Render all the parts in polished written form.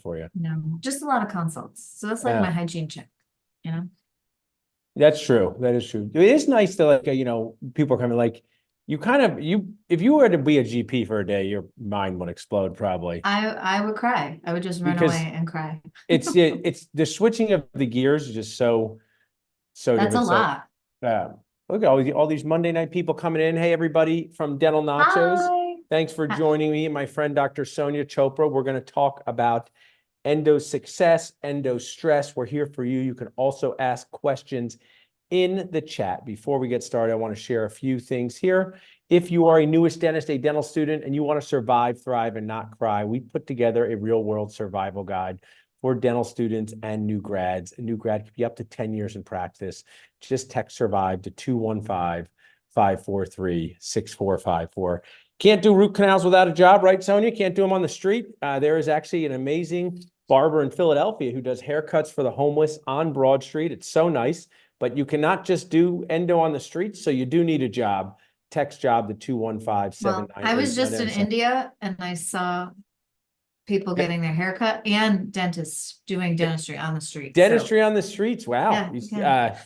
for you? No, just a lot of consults. So that's like my hygiene check, you know? That's true. That is true. It is nice to like, people are coming like if you were to be a GP for a day, your mind would explode probably I would cry. I would just run because away and cry. it's the switching of the gears is just so That's a different. So, lot. look at all these Monday night people coming in. Hey, everybody from Dental Nachos. Hi. Thanks for joining me and my friend, Dr. Sonia Chopra. We're going to talk about endo success, endo stress. We're here for you. You can also ask questions in the chat. Before we get started, I want to share a few things here. If you are a newest dentist, a dental student, and you want to survive, thrive, and not cry, we put together a real-world survival guide for dental students and new grads. A new grad could be up to 10 years in practice. Just text SURVIVE to 215-543-6454. Can't do root canals without a job, right, Sonia? Can't do them on the street. There is actually an amazing barber in Philadelphia who does haircuts for the homeless on Broad Street. It's so nice, but you cannot just do endo on the streets, so you do need a job. Text job to 215-798. Well, I was just in India and I saw people getting their haircut and dentists doing dentistry on the street. Dentistry on the streets. Wow. Yeah,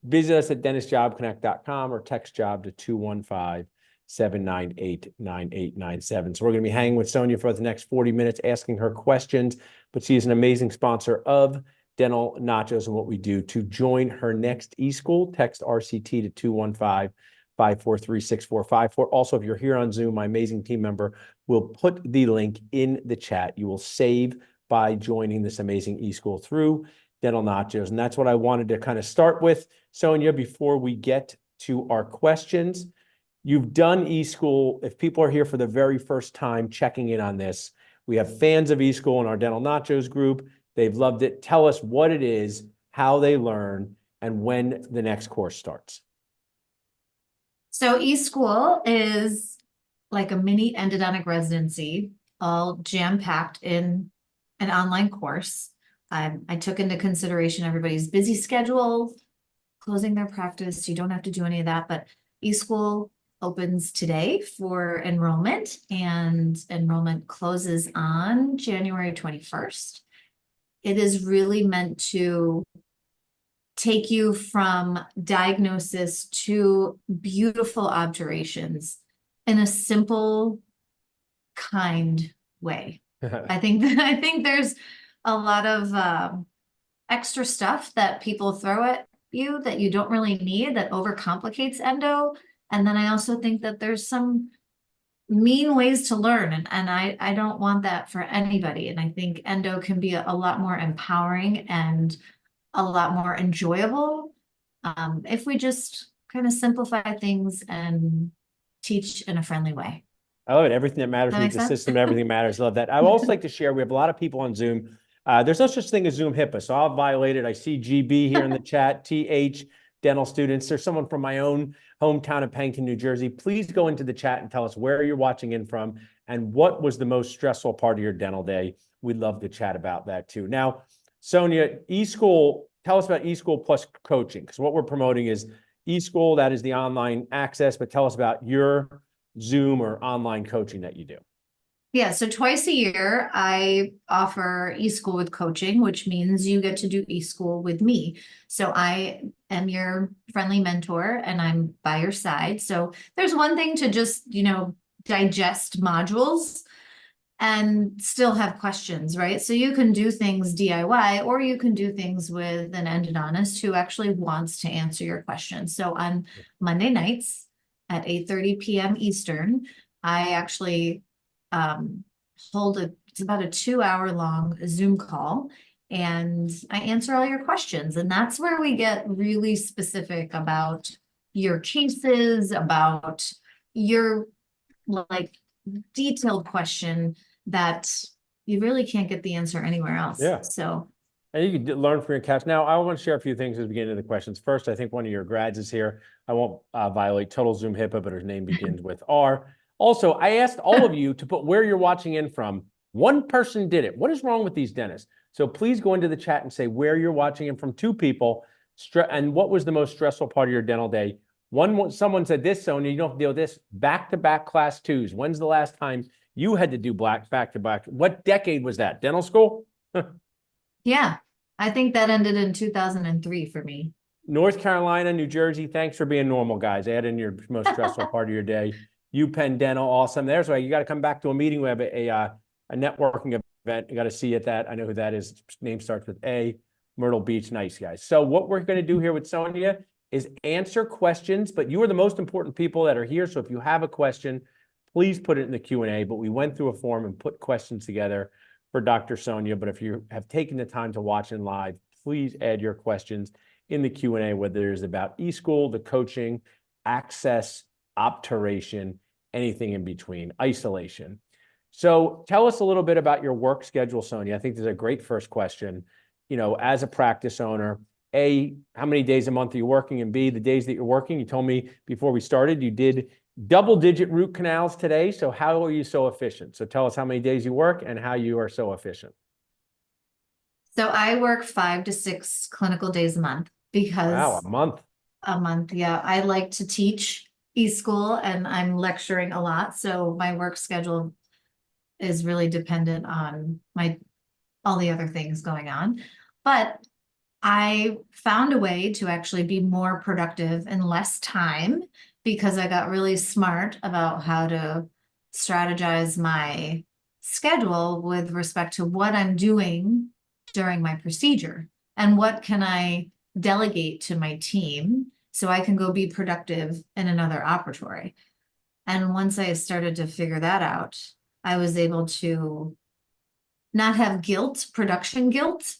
Visit us at dentistjobconnect.com or text job to 215-798-9897. So we're going to be hanging with Sonia for the next 40 minutes, asking her questions, but she is an amazing sponsor of Dental Nachos and what we do. To join her next eSchool, text RCT to 215-543-6454. Also, if you're here on Zoom, my amazing team member will put the link in the chat. You will save by joining this amazing eSchool through Dental Nachos. And that's what I wanted to kind of start with, Sonia, before we get to our questions. You've done eSchool. If people are here for the very first time checking in on this, we have fans of eSchool in our Dental Nachos group. They've loved it. Tell us what it is, how they learn, and when the next course starts. So eSchool is like a mini endodontic residency, all jam-packed in an online course. I took into consideration everybody's busy schedule, closing their practice. You don't have to do any of that, but eSchool opens today for enrollment, and enrollment closes on January 21st. It is really meant to take you from diagnosis to beautiful obturations in a simple, kind way. I think there's a lot of extra stuff that people throw at you that you don't really need, that overcomplicates endo. And then I also think that there's some mean ways to learn, and I don't want that for anybody. And I think endo can be a lot more empowering and a lot more enjoyable if we just kind of simplify things and teach in a friendly way. I love it. Everything that matters needs a system. Everything matters. I love that. I would also like to share, we have a lot of people on Zoom. There's no such thing as Zoom HIPAA, so I'll violate it. I see GB here in the chat, TH, dental students. There's someone from my own hometown of Pennington, New Jersey. Please go into the chat and tell us where you're watching in from and what was the most stressful part of your dental day. We'd love to chat about that too. Now, Sonia, eSchool, tell us about eSchool plus coaching, because what we're promoting is eSchool, that is the online access, but tell us about your Zoom or online coaching that you do. Yeah, so twice a year, I offer eSchool with coaching, which means you get to do eSchool with me. So I am your friendly mentor and I'm by your side. So there's one thing to just, digest modules and still have questions, right? So you can do things DIY, or you can do things with an endodontist who actually wants to answer your questions. So on Monday nights at 8:30 p.m. Eastern, I actually it's about a 2-hour long Zoom call, and I answer all your questions. And that's where we get really specific about your cases, about your detailed question that you really can't get the answer anywhere else. Yeah. So. And you can learn from your cats. Now, I want to share a few things at the beginning of the questions. First, I think one of your grads is here. I won't violate total Zoom HIPAA, but her name begins with R. Also, I asked all of you to put where you're watching in from. One person did it. What is wrong with these dentists? So please go into the chat and say where you're watching in from. 2 people. And what was the most stressful part of your dental day? Someone said this, Sonia, you don't have to deal with this. Back-to-back class 2s. When's the last time You had to do back to back. What decade was that? Dental school? Yeah, I think that ended in 2003 for me. North Carolina, New Jersey. Thanks for being normal, guys. Add in your most stressful part of your day. UPenn Dental, awesome. There's why you got to come back to a meeting. We have a networking event. You got to see at that. I know who that is. Name starts with A. Myrtle Beach, nice guys. So what we're going to do here with Sonia is answer questions, but you are the most important people that are here. So if you have a question, please put it in the Q&A. But we went through a form and put questions together for Dr. Sonia. But if you have taken the time to watch in live, please add your questions in the Q&A, whether it's about eSchool, the coaching, access, obturation, anything in between, isolation. So tell us a little bit about your work schedule, Sonia. I think this is a great first question. You know, as a practice owner, A, how many days a month are you working? And B, the days that you're working, you told me before we started, you did double-digit root canals today. So how are you so efficient? So tell us how many days you work and how you are so efficient. So I work 5 to 6 clinical days a month because wow, a month. Yeah. I like to teach eSchool and I'm lecturing a lot. So my work schedule is really dependent on all the other things going on. But I found a way to actually be more productive in less time because I got really smart about how to strategize my schedule with respect to what I'm doing during my procedure and what can I delegate to my team so I can go be productive in another operatory. And once I started to figure that out, I was able to not have guilt, production guilt,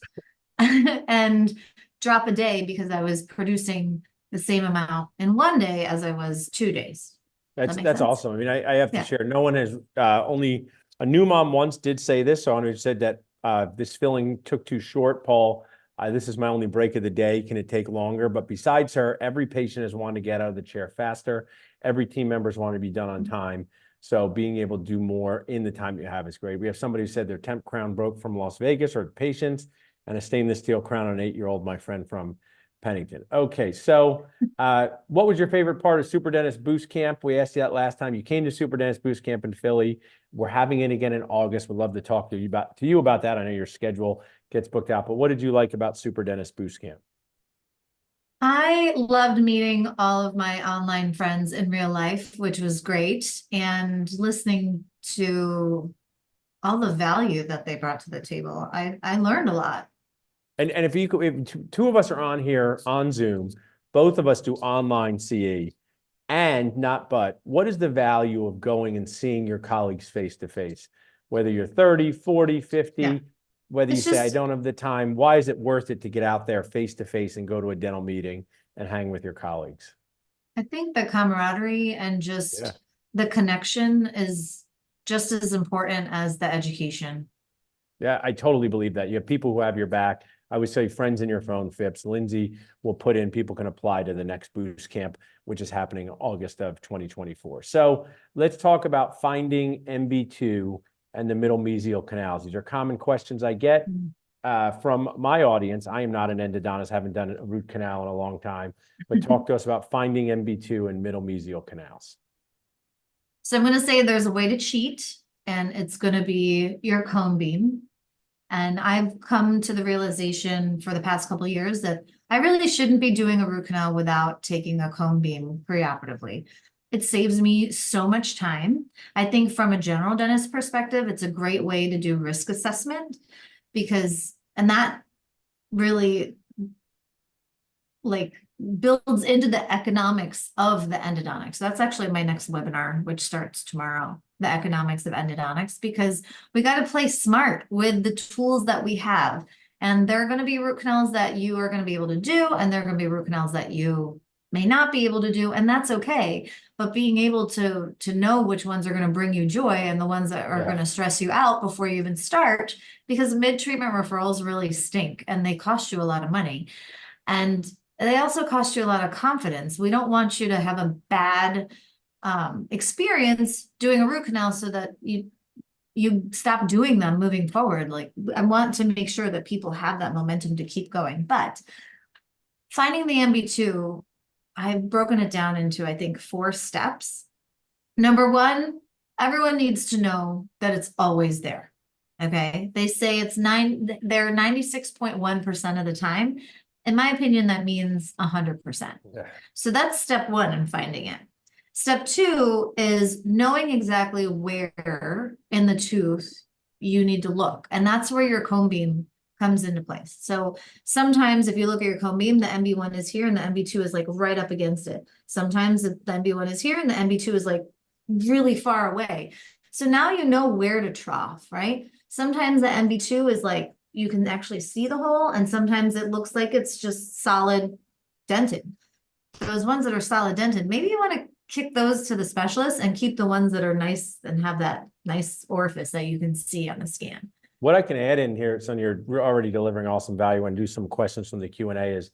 and drop a day because I was producing the same amount in one day as I was 2 days. That's awesome. I mean, I have to share. No one has only a new mom once did say this. So I said that this filling took too short, Paul. This is my only break of the day. Can it take longer? But besides her, every patient has wanted to get out of the chair faster. Every team members want to be done on time. So being able to do more in the time you have is great. We have somebody who said their temp crown broke from Las Vegas, or patients, and a stainless steel crown on an 8-year-old, my friend from Pennington. Okay, so what was your favorite part of Super Dentist Boost Camp? We asked you that last time. You came to Super Dentist Boost Camp in Philly. We're having it again in August. We'd love to talk to you about that. I know your schedule gets booked out, but what did you like about Super Dentist Boost Camp? I loved meeting all of my online friends in real life, which was great, and listening to all the value that they brought to the table. I learned a lot. And if two of us are on here on Zoom, both of us do online CE, and what is the value of going and seeing your colleagues face to face? Whether you're 30, 40, 50, whether you say, I don't have the time, why is it worth it to get out there face to face and go to a dental meeting and hang with your colleagues? I think the camaraderie and just the connection is just as important as the education. Yeah, I totally believe that. You have people who have your back. I would say friends in your phone, Phipps. Lindsay will put in, people can apply to the next Boost Camp, which is happening in August of 2024. So let's talk about finding MB2 and the middle mesial canals. These are common questions I get from my audience. I am not an endodontist, haven't done a root canal in a long time, but talk to us about finding MB2 and middle mesial canals. So I'm going to say there's a way to cheat, and it's going to be your cone beam. And I've come to the realization for the past couple of years that I really shouldn't be doing a root canal without taking a cone beam preoperatively. It saves me so much time. I think from a general dentist perspective, it's a great way to do risk assessment and that really builds into the economics of the endodontics. So that's actually my next webinar, which starts tomorrow, the economics of endodontics, because we got to play smart with the tools that we have. And there are going to be root canals that you are going to be able to do, and there are going to be root canals that you may not be able to do, and that's okay. But being able to know which ones are going to bring you joy and the ones that are going to stress you out before you even start, because mid-treatment referrals really stink and they cost you a lot of money. And they also cost you a lot of confidence. We don't want you to have a bad experience doing a root canal so that you stop doing them moving forward. Like, I want to make sure that people have that momentum to keep going. But finding the MB2, I've broken it down into, I think, 4 steps. Number 1, everyone needs to know that it's always there. Okay. They say they're 96.1% of the time. In my opinion, that means 100%. Yeah. So that's step one in finding it. Step two is knowing exactly where in the tooth you need to look. And that's where your cone beam comes into place. So sometimes if you look at your cone beam, the MB1 is here and the MB2 is like right up against it. Sometimes the MB1 is here and the MB2 is like really far away. So now you know where to trough, right? Sometimes the MB2 is like, you can actually see the hole, and sometimes it looks like it's just solid dented. Those ones that are solid dented, maybe you want to kick those to the specialist and keep the ones that are nice and have that nice orifice that you can see on the scan. What I can add in here, Sonia, you're already delivering awesome value, and do some questions from the Q&A is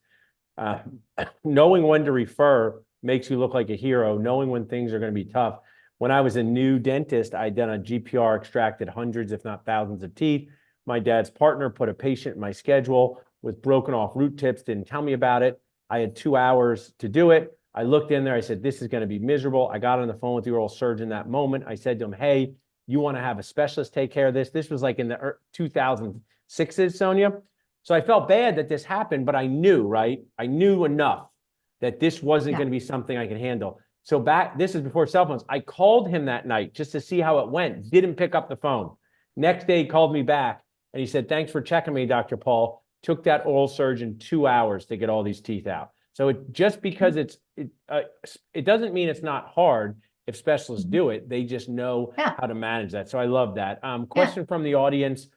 knowing when to refer makes you look like a hero, knowing when things are going to be tough. When I was a new dentist, I'd done a GPR, extracted hundreds, if not thousands of teeth. My dad's partner put a patient in my schedule with broken off root tips, didn't tell me about it. I had 2 hours to do it. I looked in there, I said, this is going to be miserable. I got on the phone with the oral surgeon that moment. I said to him, hey, you want to have a specialist take care of this? This was like in the 2006s, Sonia. So I felt bad that this happened, but I knew, right? I knew enough that this wasn't going to be something I could handle. So this is before cell phones. I called him that night just to see how it went. Didn't pick up the phone. Next day, he called me back and he said, thanks for checking me, Dr. Paul. Took that oral surgeon 2 hours to get all these teeth out. So just because it doesn't mean it's not hard. If specialists do it, they just know how to manage that. So I love that. Question from the audience.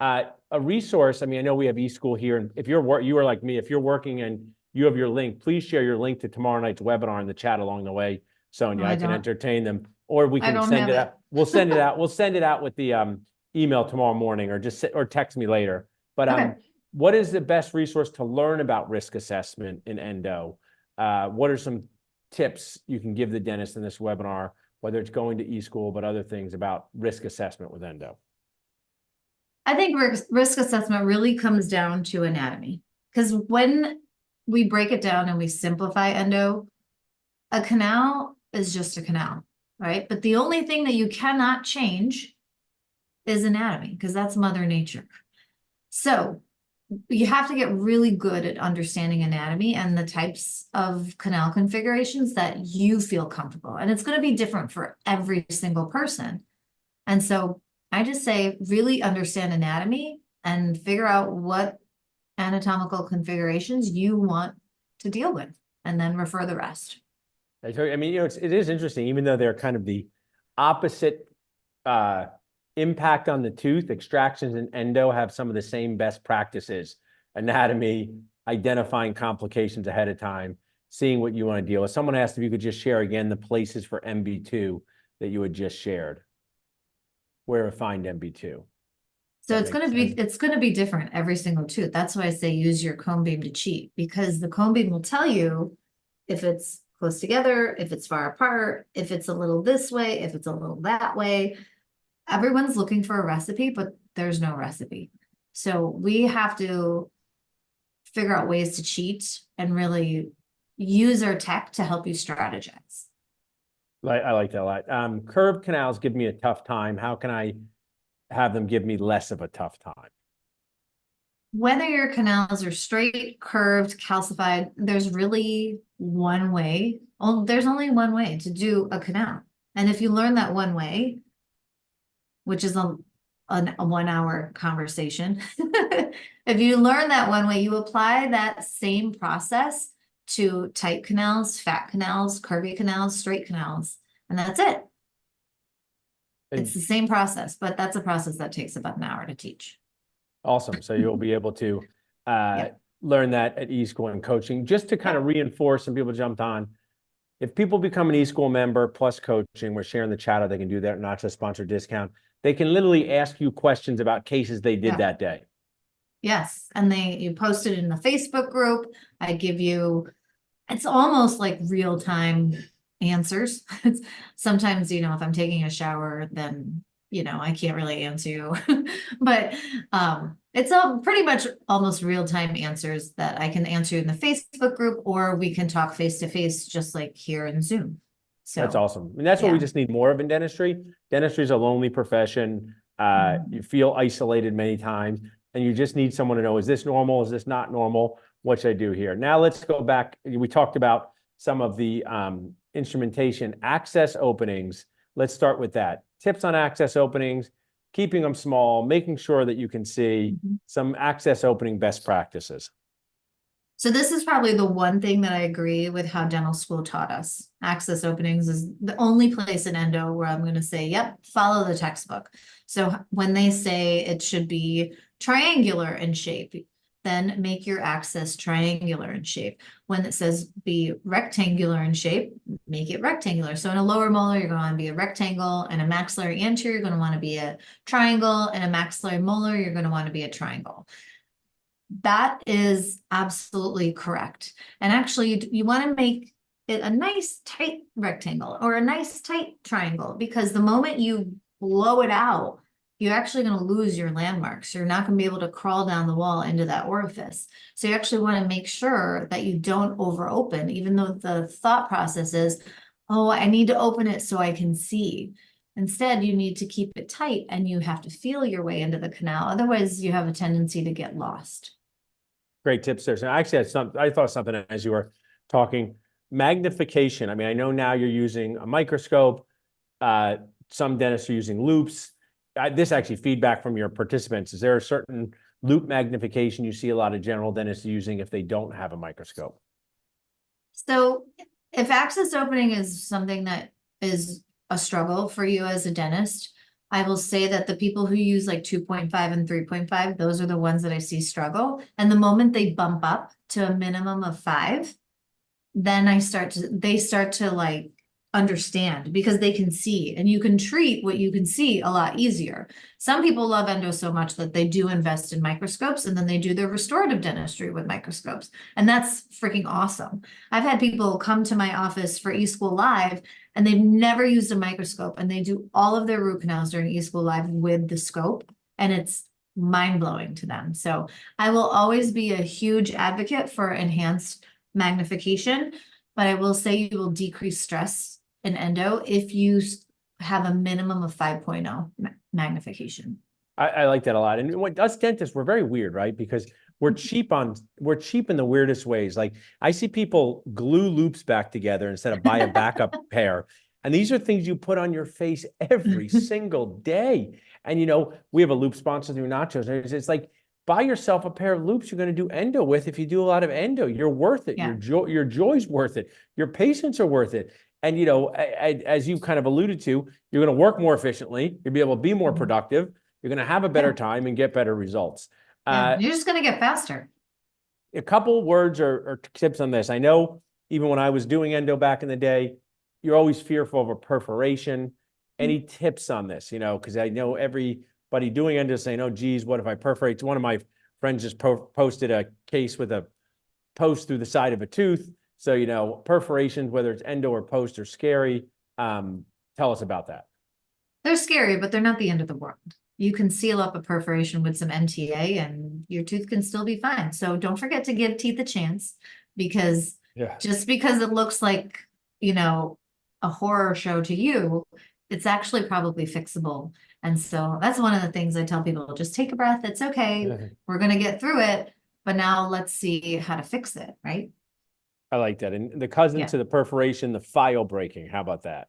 A resource, I mean, I know we have eSchool here, and if you are like me, if you're working and you have your link, please share your link to tomorrow night's webinar in the chat along the way, Sonia. I can entertain them, or we can send it out. We'll send it out. We'll send it out with the email tomorrow morning, or text me later. But what is the best resource to learn about risk assessment in endo? What are some tips you can give the dentist in this webinar, whether it's going to eSchool, but other things about risk assessment with endo? I think risk assessment really comes down to anatomy, because when we break it down and we simplify endo, a canal is just a canal, right? But the only thing that you cannot change is anatomy, because that's Mother Nature. So you have to get really good at understanding anatomy and the types of canal configurations that you feel comfortable. And it's going to be different for every single person. And so I just say, really understand anatomy and figure out what anatomical configurations you want to deal with, and then refer the rest. I mean, it is interesting, even though they're kind of the opposite impact on the tooth. Extractions and endo have some of the same best practices: anatomy, identifying complications ahead of time, seeing what you want to deal with. Someone asked if you could just share again the places for MB2 that you had just shared, where to find MB2. So it's going to be different every single tooth. That's why I say use your cone beam to cheat, because the cone beam will tell you if it's close together, if it's far apart, if it's a little this way, if it's a little that way. Everyone's looking for a recipe, but there's no recipe. So we have to figure out ways to cheat and really use our tech to help you strategize. I like that a lot. Curved canals give me a tough time. How can I have them give me less of a tough time? Whether your canals are straight, curved, calcified, there's really one way. There's only one way to do a canal. And if you learn that one way, which is a 1 hour conversation, if you learn that one way, you apply that same process to tight canals, fat canals, curvy canals, straight canals, and that's it. It's the same process, but that's a process that takes about an hour to teach. Awesome. So you'll be able to learn that at eSchool and coaching. Just to kind of reinforce, some people jumped on. If people become an eSchool member plus coaching, we're sharing the chat, or they can do that, not just sponsor discount. They can literally ask you questions about cases they did that day. Yes. And you post it in the Facebook group. I give you, it's almost like real-time answers. Sometimes, if I'm taking a shower, then, I can't really answer you, but it's all pretty much almost real-time answers that I can answer in the Facebook group, or we can talk face-to-face, just like here in Zoom. That's So, awesome. And that's what we yeah. just need more of in dentistry. Dentistry is a lonely profession. You feel isolated many times, and you just need someone to know, is this normal? Is this not normal? What should I do here? Now let's go back. We talked about some of the instrumentation access openings. Let's start with that. Tips on access openings, keeping them small, making sure that you can see some access opening best practices. So this is probably the one thing that I agree with how dental school taught us. Access openings is the only place in endo where I'm going to say, yep, follow the textbook. So when they say it should be triangular in shape, then make your access triangular in shape. When it says be rectangular in shape, make it rectangular. So in a lower molar, you're going to want to be a rectangle, and a maxillary anterior, you're going to want to be a triangle, and a maxillary molar, you're going to want to be a triangle. That is absolutely correct. And actually, you want to make it a nice tight rectangle or a nice tight triangle, because the moment you blow it out, you're actually going to lose your landmarks. You're not going to be able to crawl down the wall into that orifice. So you actually want to make sure that you don't over open, even though the thought process is, oh, I need to open it so I can see. Instead, you need to keep it tight, and you have to feel your way into the canal. Otherwise, you have a tendency to get lost. Great tips there. So actually, I thought something as you were talking. Magnification. I mean, I know now you're using a microscope. Some dentists are using loupes. This actually feedback from your participants. Is there a certain loupe magnification you see a lot of general dentists using if they don't have a microscope? So if access opening is something that is a struggle for you as a dentist, I will say that the people who use like 2.5 and 3.5, those are the ones that I see struggle. And the moment they bump up to a minimum of 5, then they start to like understand, because they can see, and you can treat what you can see a lot easier. Some people love endo so much that they do invest in microscopes, and then they do their restorative dentistry with microscopes. And that's freaking awesome. I've had people come to my office for eSchool Live, and they've never used a microscope, and they do all of their root canals during eSchool Live with the scope, and it's mind-blowing to them. So I will always be a huge advocate for enhanced magnification, but I will say you will decrease stress in endo if you have a minimum of 5.0 magnification. I like that a lot. And what us dentists, we're very weird, right? Because we're cheap in the weirdest ways. Like I see people glue loupes back together instead of buy a backup pair. And these are things you put on your face every single day. And we have a loupe sponsor through Nachos. And it's like, buy yourself a pair of loupes you're going to do endo with. If you do a lot of endo, you're worth it. Yeah. Your joy's worth it. Your patients are worth it. And, as you kind of alluded to, you're going to work more efficiently. You'll be able to be more productive. You're going to have a better time and get better results. You're just going to get faster. A couple words or tips on this. I know even when I was doing endo back in the day, you're always fearful of a perforation. Any tips on this? Because I know everybody doing endo saying, oh, geez, what if I perforate? One of my friends just posted a case with a post through the side of a tooth. So, perforations, whether it's endo or post, are scary. Tell us about that. They're scary, but they're not the end of the world. You can seal up a perforation with some NTA and your tooth can still be fine. So don't forget to give teeth a chance, because just because it looks like, a horror show to you, it's actually probably fixable. And so that's one of the things I tell people, just take a breath. It's okay. We're going to get through it. But now let's see how to fix it, right? I like that. And the cousin to the perforation, the file breaking. How about that?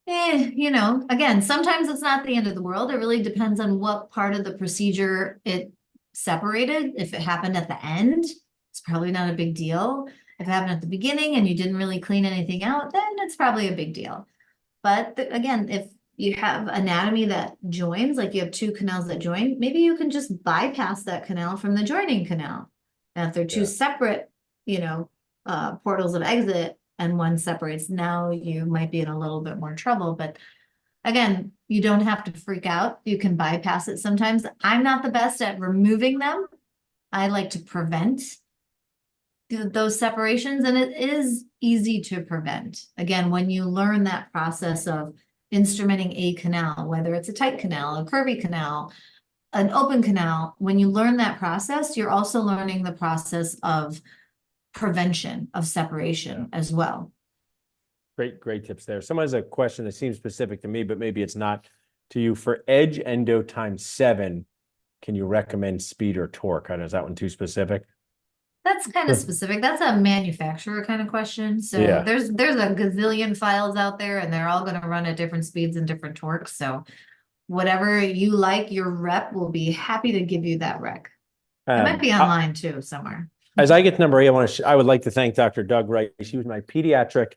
Again, sometimes it's not the end of the world. It really depends on what part of the procedure it separated. If it happened at the end, it's probably not a big deal. If it happened at the beginning and you didn't really clean anything out, then it's probably a big deal. But again, if you have anatomy that joins, like you have 2 canals that join, maybe you can just bypass that canal from the joining canal. And if they're 2 separate, portals of exit, and one separates, now you might be in a little bit more trouble. But again, you don't have to freak out. You can bypass it sometimes. I'm not the best at removing them. I like to prevent those separations, and it is easy to prevent. Again, when you learn that process of instrumenting a canal, whether it's a tight canal, a curvy canal, an open canal, when you learn that process, you're also learning the process of prevention of separation as well. Great tips there. Someone has a question that seems specific to me, but maybe it's not to you. For edge endo ×7, can you recommend speed or torque? Is that one too specific? That's kind of specific. That's a manufacturer kind of question. So Yeah. there's a gazillion files out there and they're all going to run at different speeds and different torques. So whatever you like, your rep will be happy to give you that rec. It might be online too somewhere. As I get to number 8, I would like to thank Dr. Doug Wright. She was my pediatric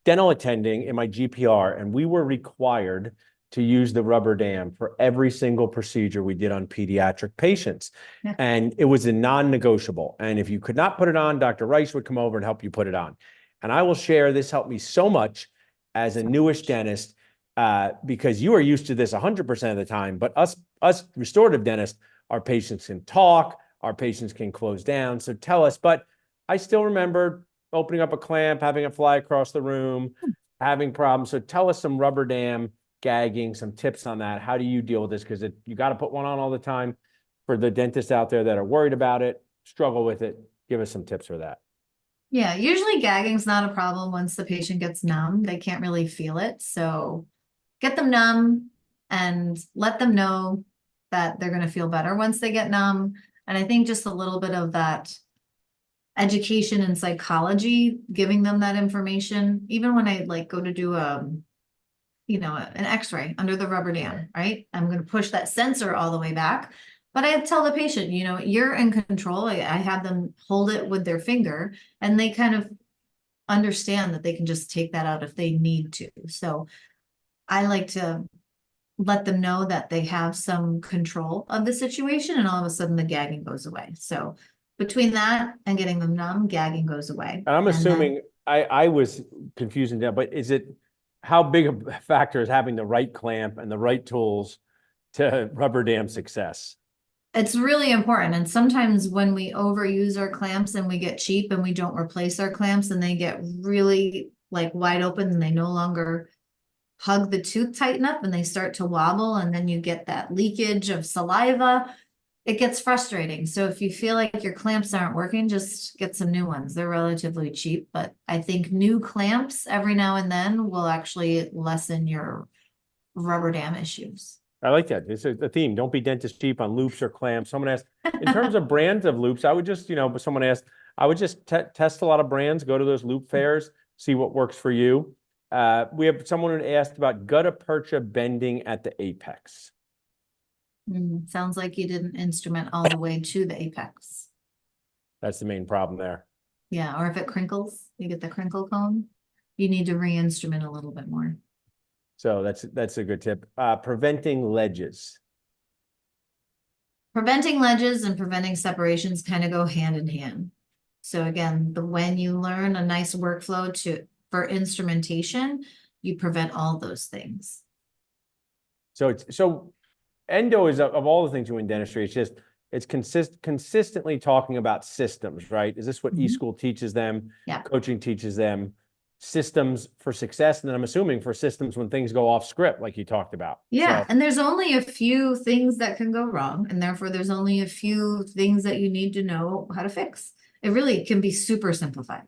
dental attending in my GPR, and we were required to use the rubber dam for every single procedure we did on pediatric patients. Yeah. And it was a non-negotiable. And if you could not put it on, Dr. Rice would come over and help you put it on. And I will share, this helped me so much as a newish dentist, because you are used to this 100% of the time, but us restorative dentists, our patients can talk, our patients can close down. So tell us, but I still remember opening up a clamp, having it fly across the room, having problems. So tell us some rubber dam gagging, some tips on that. How do you deal with this? Because you got to put one on all the time. For the dentists out there that are worried about it, struggle with it, give us some tips for that. Yeah, usually gagging's not a problem once the patient gets numb. They can't really feel it. So get them numb and let them know that they're going to feel better once they get numb. And I think just a little bit of that education and psychology, giving them that information, even when I go to do an x-ray under the rubber dam, right? I'm going to push that sensor all the way back. But I tell the patient, you're in control. I have them hold it with their finger and they kind of understand that they can just take that out if they need to. So I like to let them know that they have some control of the situation and all of a sudden the gagging goes away. So between that and getting them numb, gagging goes away. And I'm assuming, I was confusing that, but how big a factor is having the right clamp and the right tools to rubber dam success? It's really important. And sometimes when we overuse our clamps and we get cheap and we don't replace our clamps and they get really wide open and they no longer hug the tooth tight enough and they start to wobble and then you get that leakage of saliva, it gets frustrating. So if you feel like your clamps aren't working, just get some new ones. They're relatively cheap, but I think new clamps every now and then will actually lessen your rubber dam issues. I like that. It's a theme. Don't be dentist cheap on loops or clamps. Someone asked, in terms of brands of loops, I would just, someone asked, I would just test a lot of brands, go to those loop fairs, see what works for you. We have someone who asked about gutta percha bending at the apex. Sounds like you didn't instrument all the way to the apex. That's the main problem there. Yeah, or if it crinkles, you get the crinkle cone, you need to re-instrument a little bit more. So that's a good tip. Preventing ledges. Preventing ledges and preventing separations kind of go hand in hand. So again, when you learn a nice workflow for instrumentation, you prevent all those things. So endo is of all the things you in dentistry, it's consistently talking about systems, right? Is this what e-school teaches them? Yeah. Coaching teaches them systems for success. And then I'm assuming for systems when things go off script, like you talked about. Yeah. And there's only a few things that can go wrong. And therefore there's only a few things that you need to know how to fix. It really can be super simplified.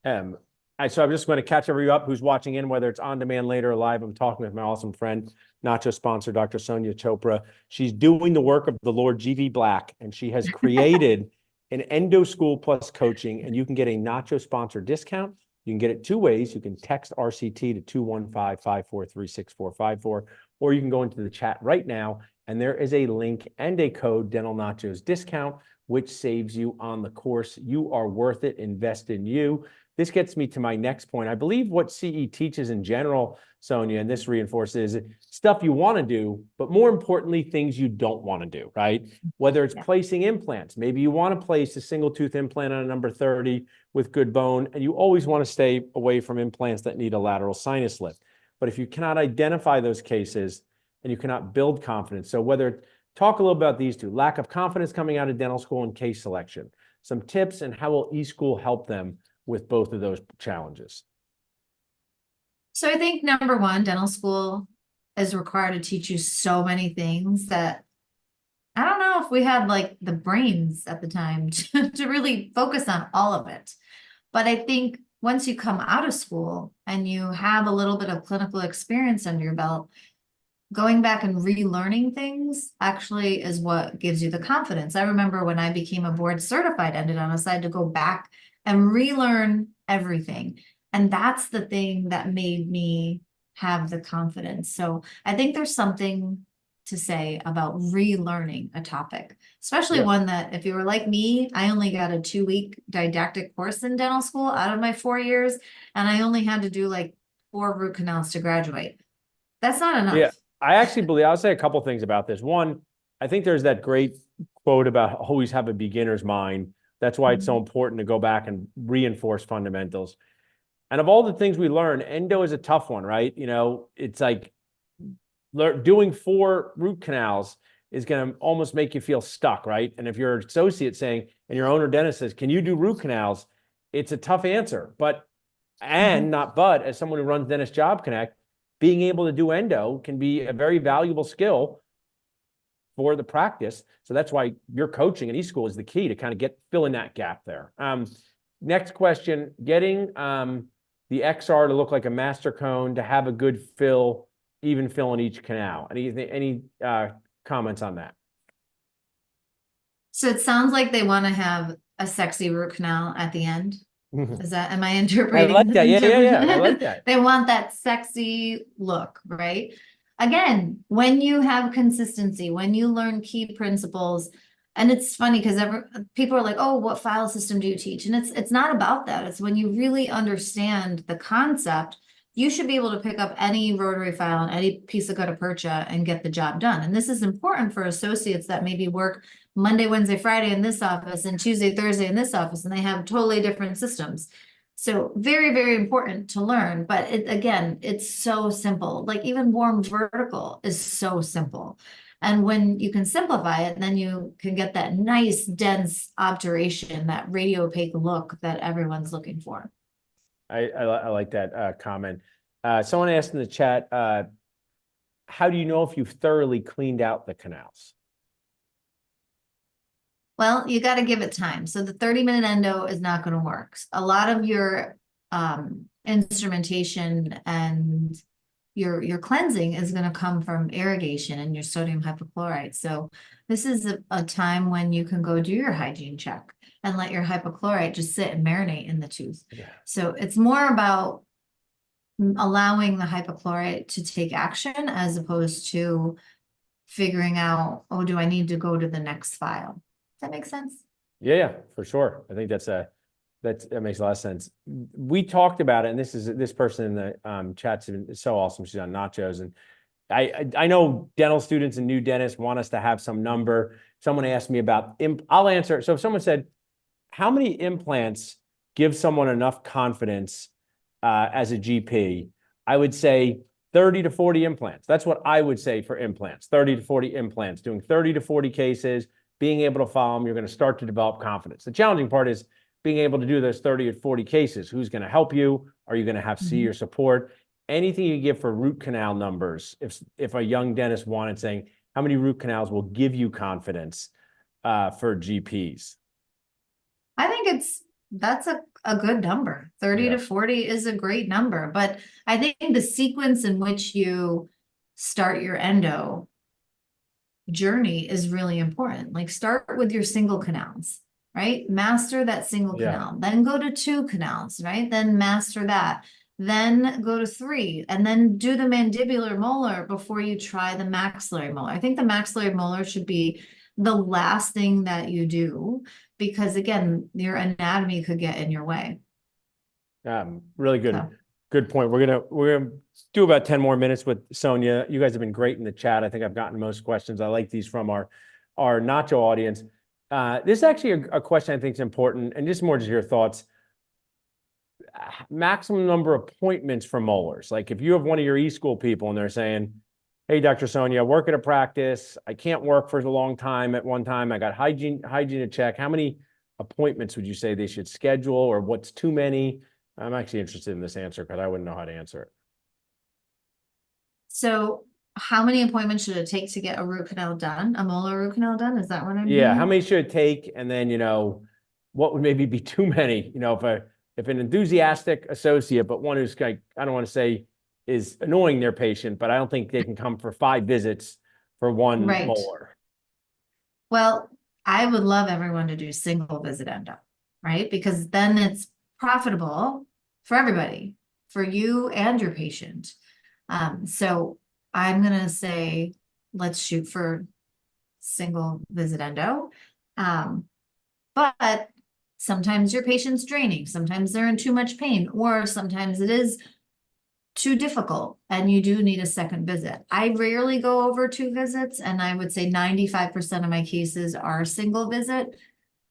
So I'm just going to catch everybody up who's watching in, whether it's on demand later or live. I'm talking with my awesome friend, Nachos sponsor, Dr. Sonia Chopra. She's doing the work of the Lord G.V. Black, and she has created an endo school plus coaching, and you can get a Nachos sponsor discount. You can get it 2 ways. You can text RCT to 215-543-6454, or you can go into the chat right now, and there is a link and a code, Dental Nachos discount, which saves you on the course. You are worth it. Invest in you. This gets me to my next point. I believe what CE teaches in general, Sonia, and this reinforces stuff you want to do, but more importantly, things you don't want to do, right? Whether it's placing implants, maybe you want to place a single tooth implant on a number 30 with good bone, and you always want to stay away from implants that need a lateral sinus lift. But if you cannot identify those cases and you cannot build confidence, so talk a little about these two, lack of confidence coming out of dental school and case selection, some tips, and how will eSchool help them with both of those challenges? So I think number one, dental school is required to teach you so many things that I don't know if we had the brains at the time to really focus on all of it. But I think once you come out of school and you have a little bit of clinical experience under your belt, going back and relearning things actually is what gives you the confidence. I remember when I became a board certified endodontist, I had to go back and relearn everything. And that's the thing that made me have the confidence. So I think there's something to say about relearning a topic, especially Yeah. one that if you were like me, I only got a 2-week didactic course in dental school out of my 4 years, and I only had to do like 4 root canals to graduate. That's not enough. Yeah. I actually believe, I'll say a couple things about this. One, I think there's that great quote about always have a beginner's mind. That's why it's so important to go back and reinforce fundamentals. And of all the things we learn, endo is a tough one, right? You know, it's like doing 4 root canals is going to almost make you feel stuck, right? And if you're an associate saying, and your owner dentist says, can you do root canals? It's a tough answer. But, and not but, as someone who runs Dentist Job Connect, being able to do endo can be a very valuable skill for the practice. So that's why your coaching at eSchool is the key to kind of fill in that gap there. Next question, getting the XR to look like a master cone to have a good fill, even fill in each canal. Any comments on that? So it sounds like they want to have a sexy root canal at the end. Am I interpreting? I like that. Yeah. I like that. They want that sexy look, right? Again, when you have consistency, when you learn key principles, and it's funny because people are like, oh, what file system do you teach? And it's not about that. It's when you really understand the concept, you should be able to pick up any rotary file and any piece of gutta percha and get the job done. And this is important for associates that maybe work Monday, Wednesday, Friday in this office and Tuesday, Thursday in this office, and they have totally different systems. So very, very important to learn. But again, it's so simple. Like even warm vertical is so simple. And when you can simplify it, then you can get that nice, dense obturation, that radio opaque look that everyone's looking for. I like that comment. Someone asked in the chat, how do you know if you've thoroughly cleaned out the canals? Well, you got to give it time. So the 30-minute endo is not going to work. A lot of your instrumentation and your cleansing is going to come from irrigation and your sodium hypochlorite. So this is a time when you can go do your hygiene check and let your hypochlorite just sit and marinate in the tooth. Yeah. So it's more about allowing the hypochlorite to take action as opposed to figuring out, oh, do I need to go to the next file? That makes sense? Yeah, for sure. I think that makes a lot of sense. We talked about it, and this person in the chat's so awesome. She's on Nachos, and I know dental students and new dentists want us to have some number. Someone asked me about I'll answer. So if someone said, how many implants give someone enough confidence as a GP? I would say 30 to 40 implants. That's what I would say for implants. 30 to 40 implants, doing 30 to 40 cases, being able to follow them, you're going to start to develop confidence. The challenging part is being able to do those 30 or 40 cases. Who's going to help you? Are you going to have your support? Anything you give for root canal numbers, if a young dentist wanted saying, how many root canals will give you confidence for GPs? I think that's a good number. 30 to 40 is a great number, but I think the sequence in which you start your endo journey is really important. Like start with your single canals, right? Master that single canal, then go to 2 canals, right? Then master that, then go to 3, and then do the mandibular molar before you try the maxillary molar. I think the maxillary molar should be the last thing that you do because again, your anatomy could get in your way. Really good. So. Good point. We're gonna do about 10 more minutes with Sonia. You guys have been great in the chat. I think I've gotten most questions. I like these from our Nacho audience. This is actually a question I think is important, and just more just your thoughts. Maximum number of appointments for molars. Like if you have one of your eSchool people and they're saying, hey, Dr. Sonia, I work at a practice. I can't work for a long time at one time. I got hygiene to check. How many appointments would you say they should schedule, or what's too many? I'm actually interested in this answer because I wouldn't know how to answer it. So how many appointments should it take to get a root canal done? A molar root canal done? Is that what I'm hearing? How many should it take? And then, what would maybe be too many? If if an enthusiastic associate, but one who's like, I don't want to say is annoying their patient, but I don't think they can come for 5 visits for one Right. molar. Well, I would love everyone to do single visit endo, right? Because then it's profitable for everybody, for you and your patient. So I'm gonna say, let's shoot for single visit endo. But sometimes your patient's draining, sometimes they're in too much pain, or sometimes it is too difficult and you do need a second visit. I rarely go over 2 visits, and I would say 95% of my cases are single visit.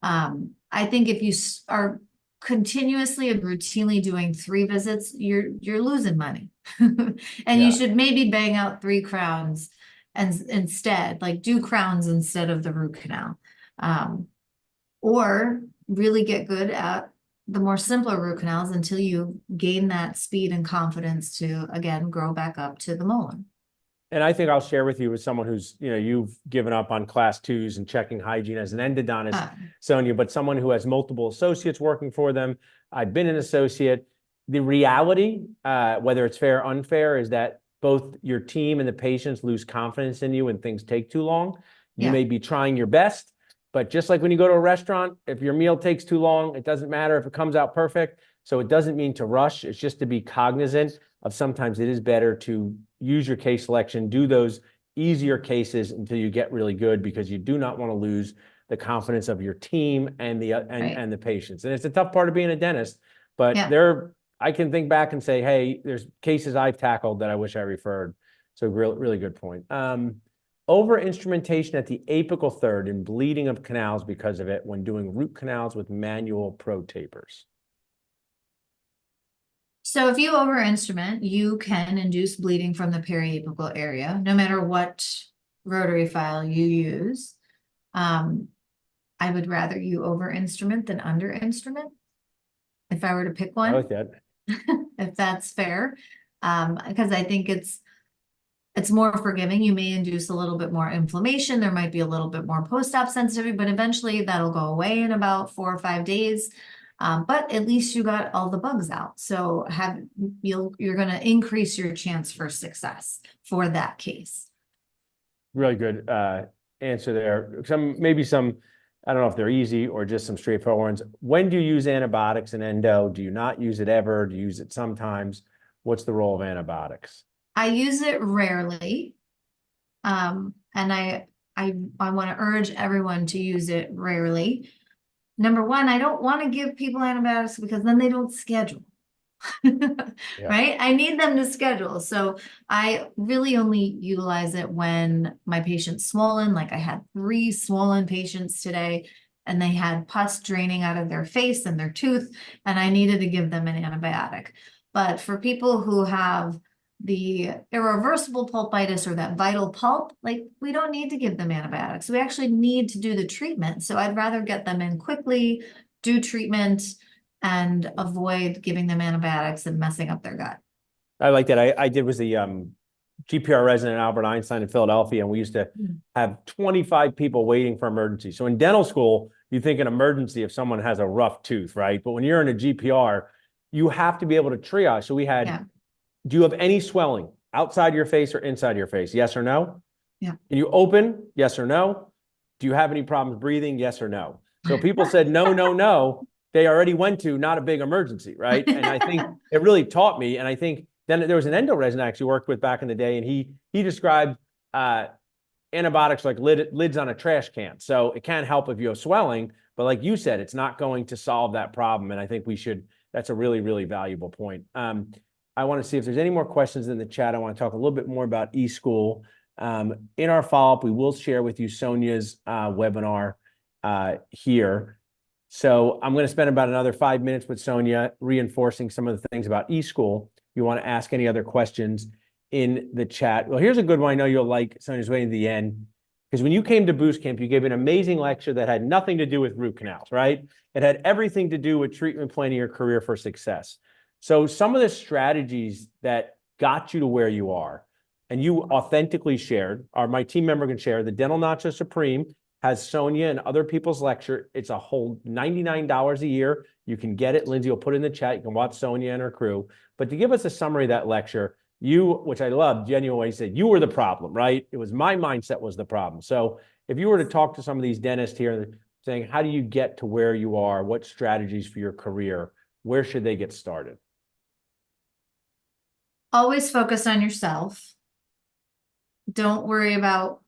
I think if you are continuously and routinely doing 3 visits, you're losing money. And Yeah. you should maybe bang out 3 crowns and instead, like do crowns instead of the root canal. Or really get good at the more simpler root canals until you gain that speed and confidence to, again, grow back up to the molar. And I think I'll share with you as someone who's, you've given up on class 2s and checking hygiene as an endodontist, Sonia, but someone who has multiple associates working for them. I've been an associate. The reality, whether it's fair or unfair, is that both your team and the patients lose confidence in you when things take too long. You may be trying your best, but just like when you go to a restaurant, if your meal takes too long, it doesn't matter if it comes out perfect. So it doesn't mean to rush. It's just to be cognizant of sometimes it is better to use your case selection, do those easier cases until you get really good, because you do not want to lose the confidence of your team and the patients. And it's a tough part of being a dentist, but I can think back and say, hey, there's cases I've tackled that I wish I referred. So really good point. Over instrumentation at the apical third and bleeding of canals because of it when doing root canals with manual pro tapers. So if you over instrument, you can induce bleeding from the periapical area, no matter what rotary file you use. I would rather you over instrument than under instrument, if I were to pick one. I like that. If that's fair, because I think it's more forgiving. You may induce a little bit more inflammation. There might be a little bit more post-op sensitivity, but eventually that'll go away in about 4 or 5 days. But at least you got all the bugs out. So you're going to increase your chance for success for that case. Really good answer there. I don't know if they're easy or just some straightforward ones. When do you use antibiotics in endo? Do you not use it ever? Do you use it sometimes? What's the role of antibiotics? I use it rarely. And I want to urge everyone to use it rarely. Number one, I don't want to give people antibiotics because then they don't schedule. Right? I need them to schedule. So I really only utilize it when my patient's swollen. Like I had 3 swollen patients today, and they had pus draining out of their face and their tooth, and I needed to give them an antibiotic. But for people who have the irreversible pulpitis or that vital pulp, like we don't need to give them antibiotics. We actually need to do the treatment. So I'd rather get them in quickly, do treatment, and avoid giving them antibiotics and messing up their gut. I like that. I was the GPR resident at Albert Einstein in Philadelphia, and we used to have 25 people waiting for emergency. So in dental school, you think an emergency if someone has a rough tooth, right? But when you're in a GPR, you have to be able to triage. So we had, do you have any swelling outside your face or inside your face? Yes or no? Yeah. Can you open? Yes or no? Do you have any problems breathing? Yes or no? So people said no, no, no. They already went to not a big emergency, right? And I think it really taught me. And I think then there was an endo resident I actually worked with back in the day, and he described antibiotics like lids on a trash can. So it can help if you have swelling, but like you said, it's not going to solve that problem. And I think that's a really, really valuable point. I want to see if there's any more questions in the chat. I want to talk a little bit more about eSchool. In our follow-up, we will share with you Sonia's webinar here. So I'm going to spend about another 5 minutes with Sonia reinforcing some of the things about eSchool. If you want to ask any other questions in the chat. Well, here's a good one I know you'll like. Sonia's waiting to the end. Because when you came to Boost Camp, you gave an amazing lecture that had nothing to do with root canals, right? It had everything to do with treatment planning your career for success. So some of the strategies that got you to where you are, and you authentically shared, my team member can share, the Dental Nacho Supreme has Sonia and other people's lecture. It's a whole $99 a year. You can get it. Lindsay will put it in the chat. You can watch Sonia and her crew. But to give us a summary of that lecture, you, which I love, genuinely said you were the problem, right? It was my mindset was the problem. So if you were to talk to some of these dentists here saying, how do you get to where you are? What strategies for your career? Where should they get started? Always focus on yourself. Don't worry about,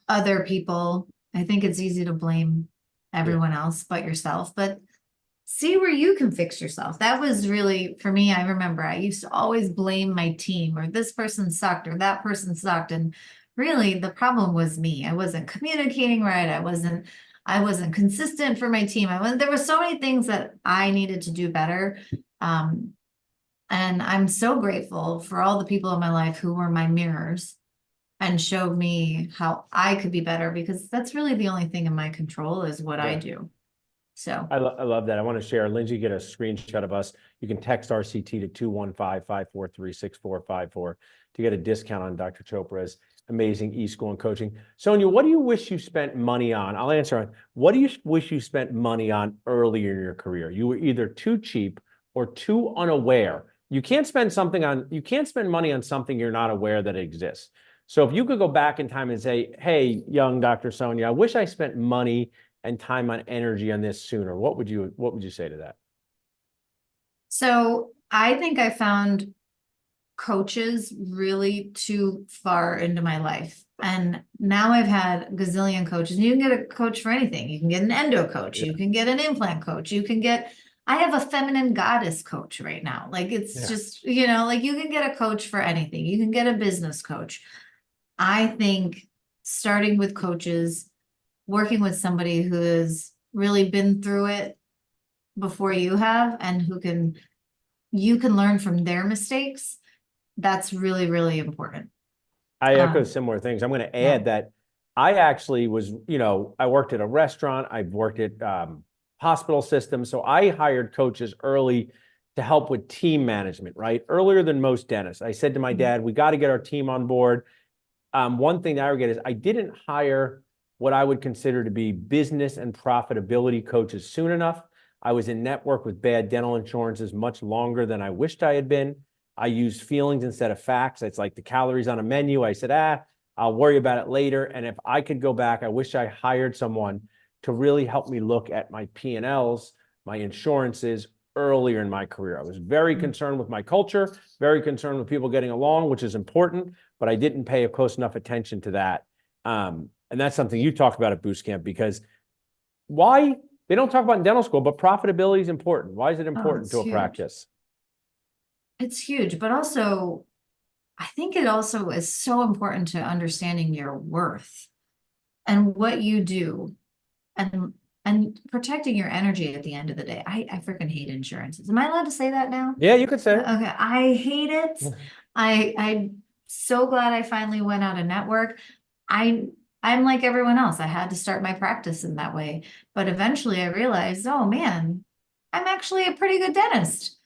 other people. I think it's easy to blame everyone else but yourself, but see where you can fix yourself. That was really, for me, I remember I used to always blame my team, or this person sucked or that person sucked. And really the problem was me. I wasn't communicating right. I wasn't consistent for my team. There were so many things that I needed to do better. And I'm so grateful for all the people in my life who were my mirrors and showed me how I could be better, because that's really the only thing in my control is what I do. So I love that. I want to share. Lindsay, get a screenshot of us. You can text RCT to 215-543-6454 to get a discount on Dr. Chopra's amazing e-school and coaching. Sonia, what do you wish you spent money on? I'll answer on. What do you wish you spent money on earlier in your career? You were either too cheap or too unaware. You can't spend money on something you're not aware that exists. So if you could go back in time and say, hey, young Dr. Sonia, I wish I spent money and time on energy on this sooner, what would you say to that? So I think I found coaches really too far into my life. And now I've had a gazillion coaches. And you can get a coach for anything. You can get an endo coach, you can get an implant coach, I have a feminine goddess coach right now. Like it's just, like you can get a coach for anything. You can get a business coach. I think starting with coaches, working with somebody who has really been through it before you have, and you can learn from their mistakes. That's really, really important. I echo similar things. I'm going to add that I actually was, I worked at a restaurant. I've worked at hospital systems. So I hired coaches early to help with team management, right? Earlier than most dentists. I said to my dad, we got to get our team on board. One thing that I would get is I didn't hire what I would consider to be business and profitability coaches soon enough. I was in network with bad dental insurances much longer than I wished I had been. I used feelings instead of facts. It's like the calories on a menu. I said, I'll worry about it later. And if I could go back, I wish I hired someone to really help me look at my P&Ls, my insurances earlier in my career. I was very concerned with my culture, very concerned with people getting along, which is important, but I didn't pay a close enough attention to that. And that's something you talked about at Boost Camp, because why they don't talk about in dental school, but profitability is important. Why is it important to a practice? It's huge, but also I think it also is so important to understanding your worth and what you do, and protecting your energy at the end of the day. I freaking hate insurances. Am I allowed to say that now? Yeah, you could say it. Okay, I hate it. I'm so glad I finally went out of network. I'm like everyone else. I had to start my practice in that way, but eventually I realized, oh man, I'm actually a pretty good dentist,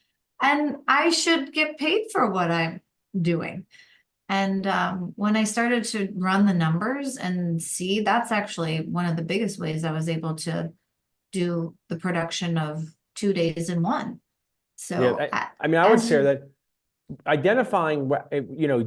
and I should get paid for what I'm doing. And when I started to run the numbers and see, that's actually one of the biggest ways I was able to do the production of 2 days in one. So I would share that identifying,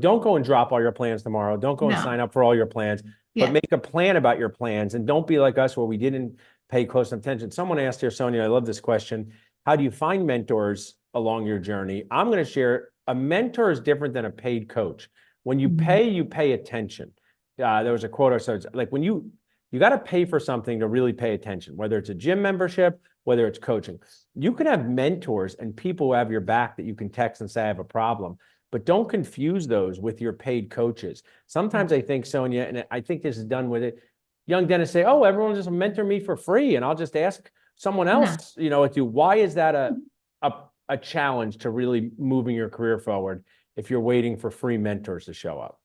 don't go and drop all your plans tomorrow. Don't go and sign up for all your plans, but make a plan about your plans, and don't be like us where we didn't pay close attention. Someone asked here, Sonia, I love this question. How do you find mentors along your journey? I'm going to share, a mentor is different than a paid coach. When you pay attention. There was a quote I said, like when you got to pay for something to really pay attention, whether it's a gym membership, whether it's coaching. You can have mentors and people who have your back that you can text and say, I have a problem, but don't confuse those with your paid coaches. Sometimes I think, Sonia, and I think this is done with it, young dentists say, oh, everyone just mentor me for free, and I'll just ask someone else, why is that a challenge to really moving your career forward if you're waiting for free mentors to show up?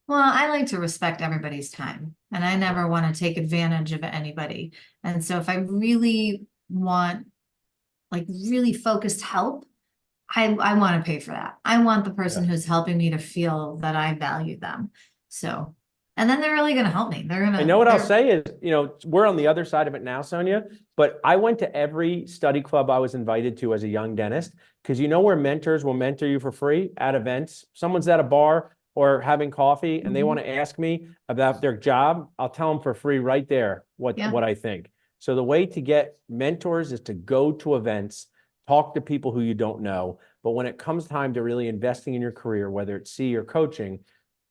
Well, I like to respect everybody's time, and I never want to take advantage of anybody. And so if I really want like really focused help, I want to pay for that. I want the person who's helping me to feel that I value them. So And then they're really gonna help me. They're I gonna, know what I'll say is, we're on the other side of it now, Sonia, but I went to every study club I was invited to as a young dentist, because where mentors will mentor you for free at events. Someone's at a bar or having coffee and they want to ask me about their job, I'll tell them for free right there what I think. So the way to get mentors is to go to events, talk to people who you don't know. But when it comes time to really investing in your career, whether it's C or coaching,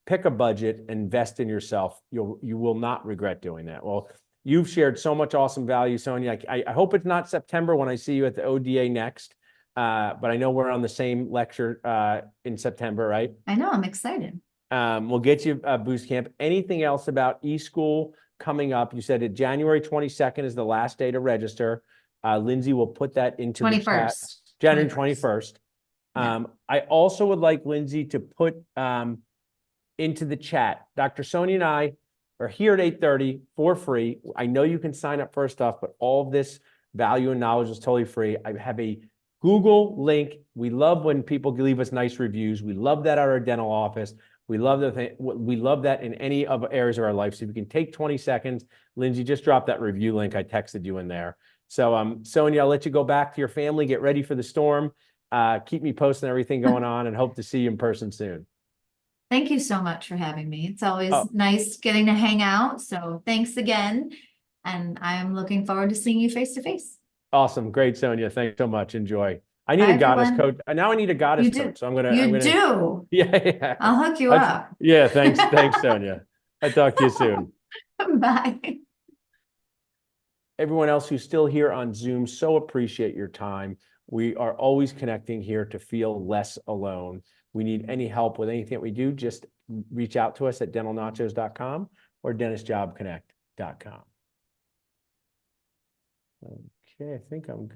pick a budget, invest in yourself. You will not regret doing that. Well, you've shared so much awesome value, Sonia. I hope it's not September when I see you at the ODA next, but I know we're on the same lecture in September, right? I know, I'm excited. We'll get you a boost camp. Anything else about eSchool coming up? You said that January 22nd is the last day to register. Lindsay will put that into the chat. 21st. January 21st. Yeah. I also would like Lindsay to put into the chat. Dr. Sonia and I are here at 8:30 for free. I know you can sign up for stuff, but all of this value and knowledge is totally free. I have a Google link. We love when people leave us nice reviews. We love that at our dental office. We love that in any of areas of our life. So if you can take 20 seconds, Lindsay, just drop that review link. I texted you in there. So Sonia, I'll let you go back to your family, get ready for the storm. Keep me posting everything going on, and hope to see you in person soon. Thank you so much for having me. It's always nice getting to hang out. So thanks again. And I'm looking forward to seeing you face to face. Awesome. Great, Sonia. Thanks so much. Enjoy. I need Bye, a goddess everyone. coach. Now I need a goddess You do. coach. So I'm gonna. You do. Yeah. I'll hook you up. Yeah. Thanks, Sonia. I'll talk to you soon. Bye. Everyone else who's still here on Zoom, so appreciate your time. We are always connecting here to feel less alone. We need any help with anything that we do, just reach out to us at dentalnachos.com or dentistjobconnect.com. Okay, I think I'm good.